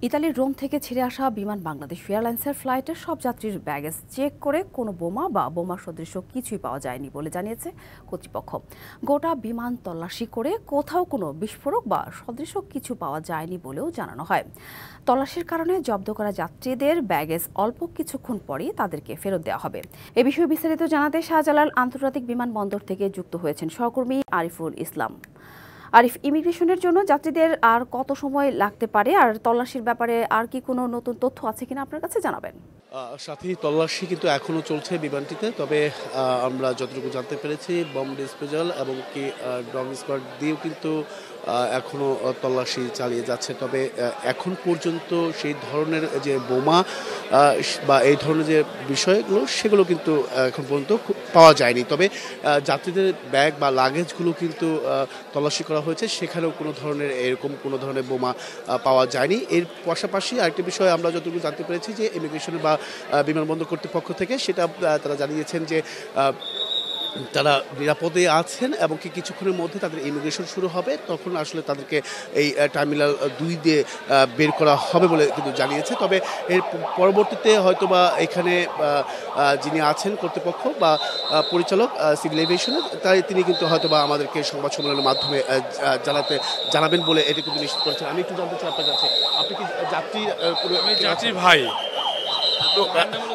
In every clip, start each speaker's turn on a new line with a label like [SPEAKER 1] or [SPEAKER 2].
[SPEAKER 1] ইতালির রোম থেকে ছেড়ে আসা বিমান বাংলাদেশ এয়ারলাইন্সের ফ্লাইটের সব যাত্রীর ব্যাগেজ চেক করে কোনো বোমা বা বোমা সদৃশ কিছুই পাওয়া যায়নি বলে জানিয়েছে কর্তৃপক্ষ। গোটা বিমান তল্লাশি করে কোথাও কোনো বিস্ফোরক বা সদৃশ কিছু পাওয়া যায়নি বলেও জানানো হয়। তল্লাশির কারণে জব্দ করা যাত্রীদের ব্যাগেজ অল্প কিছুক্ষণ পরই তাদেরকে ফেরত দেওয়া হবে। এ বিষয়ে বিস্তারিত জানাতে শাহজালাল আন্তর্জাতিক বিমানবন্দর থেকে যুক্ত হয়েছেন সহকর্মী আরিফুল ইসলাম। আরিফ, ইমিগ্রেশনের জন্য যাত্রীদের আর কত সময় লাগতে পারে, আর তল্লাশির ব্যাপারে আর কি কোনো নতুন তথ্য আছে কিনা আপনার কাছে জানাবেন।
[SPEAKER 2] সাথী, তল্লাশি কিন্তু এখনো চলছে বিমানটিতে। তবে আমরা যতটুকু জানতে পেরেছি বম ডিসপোজাল এবং কি ডগ স্কোয়াড দিয়েও কিন্তু এখনো তল্লাশি চালিয়ে যাচ্ছে। তবে এখন পর্যন্ত সেই ধরনের যে বোমা বা এই ধরনের যে বিষয়গুলো সেগুলো কিন্তু এখন পর্যন্ত পাওয়া যায়নি। তবে যাত্রীদের ব্যাগ বা লাগেজগুলো কিন্তু তল্লাশি করা হয়েছে, সেখানেও কোনো ধরনের এরকম কোনো ধরনের বোমা পাওয়া যায়নি। এর পাশাপাশি আরেকটি বিষয় আমরা যতটুকু জানতে পেরেছি যে ইমিগ্রেশন বা বিমানবন্দর কর্তৃপক্ষ থেকে সেটা তারা জানিয়েছেন যে তারা নিরাপদে আছেন এবং কি কিছুক্ষণের মধ্যে তাদের ইমিগ্রেশন শুরু হবে, তখন আসলে তাদেরকে এই টার্মিনাল 2 দিয়ে বের করা হবে বলে কিন্তু জানিয়েছে। তবে এর পরবর্তীতে হয়তোবা এখানে যিনি আছেন কর্তৃপক্ষ বা পরিচালক সিভিল এভিয়েশনের, তাই তিনি কিন্তু হয়তোবা আমাদেরকে সংবাদ সম্মেলনের মাধ্যমে জানাবেন বলে এটা কিন্তু নিশ্চিত করেছেন। আমি একটু জানতে চাই আপনার কাছে, আপনি কি
[SPEAKER 3] যাত্রী ভাই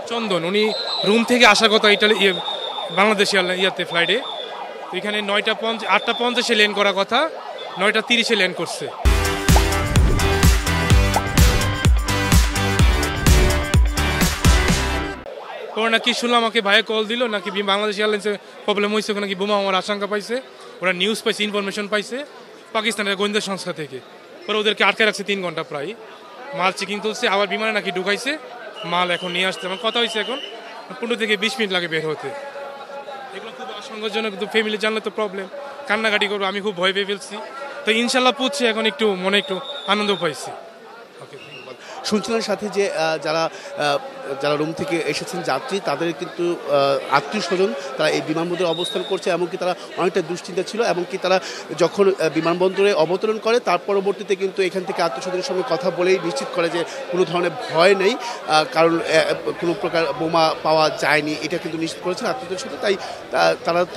[SPEAKER 3] চন্দন, উনি রুম থেকে আসার কথা বাংলাদেশ ইয়াতে ফ্লাইটে, এখানে 8:50 ল্যান্ড করার কথা, 9:30 ল্যান্ড করছে। পরে নাকি শুনলাম আমাকে ভাইয়ে কল দিল, নাকি বাংলাদেশ এয়ারলাইন্সের প্রবলেম হয়েছে, নাকি বোমা আমার আশঙ্কা পাইছে, ওরা নিউজ পাইছে, ইনফরমেশন পাইছে পাকিস্তানের গোয়েন্দা সংস্থা থেকে। পরে ওদেরকে আটকে রাখছে 3 ঘন্টা প্রায়, মাল চেকিং চলছে, আবার বিমানে নাকি ঢুকাইছে মাল, এখন নিয়ে আসতে আমার কথা হয়েছে এখন 15 থেকে 20 মিনিট লাগে বের হতে। এগুলো খুব আশঙ্কাজনক, কিন্তু ফ্যামিলি জানলে তো প্রবলেম, কান্নাকাটি করবো, আমি খুব ভয় পেয়ে ফেলছি। তো ইনশাল্লাহ পুচ্ছে এখন একটু মনে একটু আনন্দ পাইছি।
[SPEAKER 2] শুনছিলেন সাথে যে যারা রুম থেকে এসেছেন যাত্রী, তাদের কিন্তু আত্মীয় স্বজন তারা এই বিমানবন্দরে অবস্থান করছে, এমনকি তারা অনেকটা দুশ্চিন্তা ছিল, এমনকি তারা যখন বিমানবন্দরে অবতরণ করে তার পরবর্তীতে কিন্তু এখান থেকে আত্মীয় স্বজনের সঙ্গে কথা বলেই নিশ্চিত করে যে কোনো ধরনের ভয় নেই, কারণ কোনো প্রকার বোমা পাওয়া যায়নি, এটা কিন্তু নিশ্চিত করেছেন আত্মীয়দের সাথে। তাই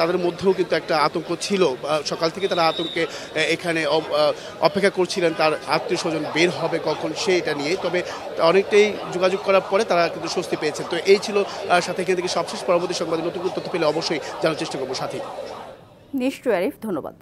[SPEAKER 2] তাদের মধ্যেও কিন্তু একটা আতঙ্ক ছিল, সকাল থেকে তারা আতঙ্কে এখানে অপেক্ষা করছিলেন তার আত্মীয় স্বজন বের হবে কখন সেইটা নিয়ে। তবে অনেকটাই যোগাযোগ করার পরে তারা কিন্তু স্বস্তি পেয়েছেন। তো এই ছিল সাথে এখান থেকে সবশেষ। পরবর্তী সংবাদে নতুন তথ্য পেলে অবশ্যই জানার চেষ্টা করবো সাথী।
[SPEAKER 1] নিশ্চয়ই আরিফ, ধন্যবাদ।